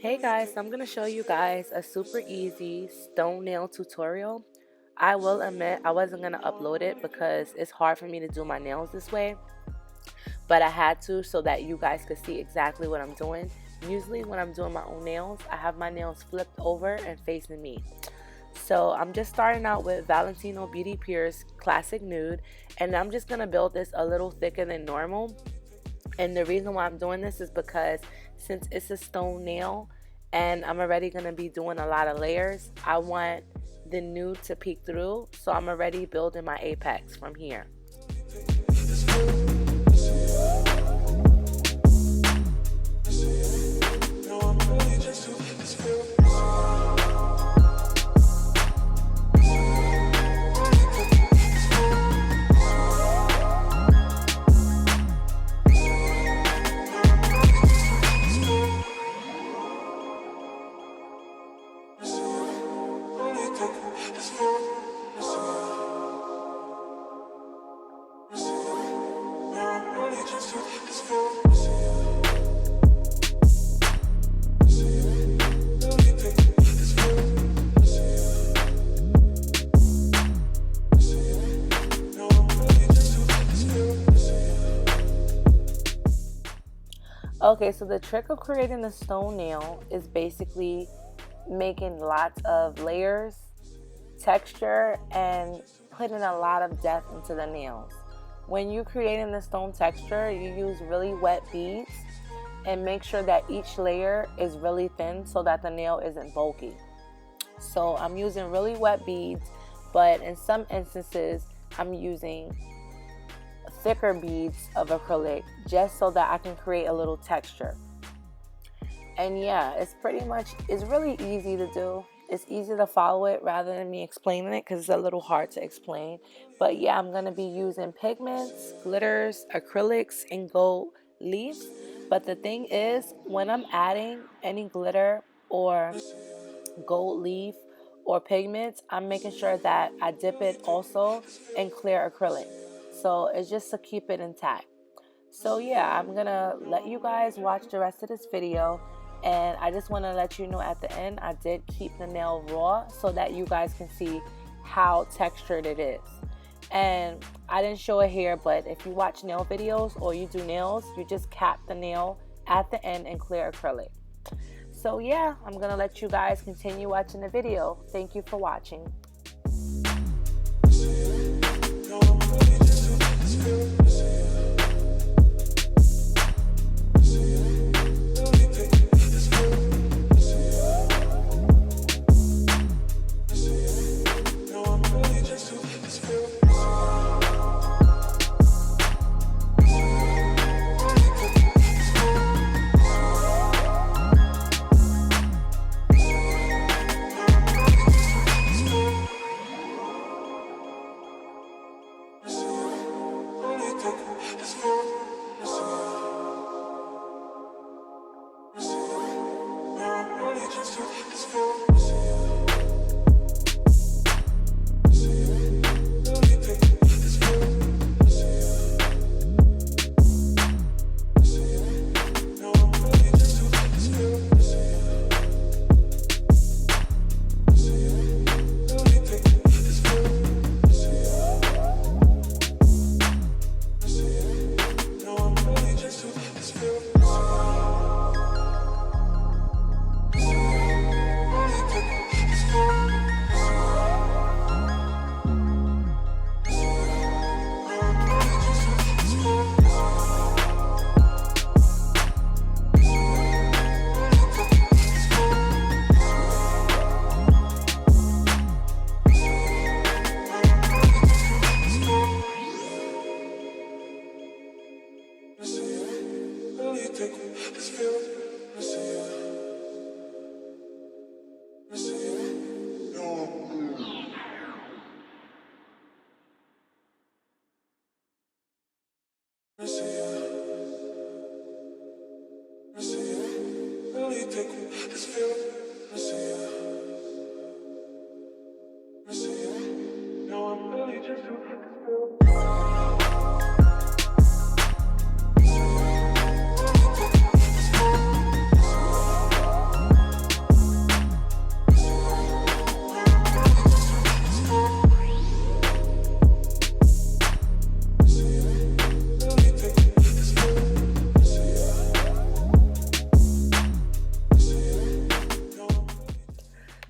Hey guys, so I'm going to show you guys a super easy stone nail tutorial. I will admit I wasn't going to upload it because it's hard for me to do my nails this way, but I had to so that you guys could see exactly what I'm doing. Usually when I'm doing my own nails, I have my nails flipped over and facing me. So I'm just starting out with Valentino Beauty Pures Classic Nude, and I'm just going to build this a little thicker than normal. And the reason why I'm doing this is because since it's a stone nail and I'm already going to be doing a lot of layers, I want the nude to peek through. So I'm already building my apex from here. Okay, so the trick of creating a stone nail is basically making lots of layers, texture, and putting a lot of depth into the nails. When you're creating the stone texture, you use really wet beads and make sure that each layer is really thin so that the nail isn't bulky. So I'm using really wet beads, but in some instances I'm using thicker beads of acrylic just so that I can create a little texture. And yeah, it's really easy to do. It's easy to follow it rather than me explaining it because it's a little hard to explain. But yeah, I'm going to be using pigments, glitters, acrylics, and gold leaves. But the thing is, when I'm adding any glitter or gold leaf or pigments, I'm making sure that I dip it also in clear acrylic. So it's just to keep it intact. So yeah, I'm gonna let you guys watch the rest of this video, and I just want to let you know at the end I did keep the nail raw so that you guys can see how textured it is. And I didn't show it here, but if you watch nail videos or you do nails, you just cap the nail at the end in clear acrylic. So yeah, I'm gonna let you guys continue watching the video. Thank you for watching.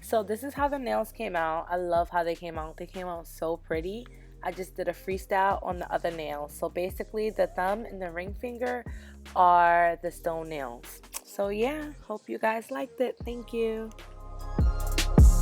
So this is how the nails came out. I love how they came out. They came out so pretty. I just did a freestyle on the other nails. So basically the thumb and the ring finger are the stone nails. So yeah, hope you guys liked it. Thank you.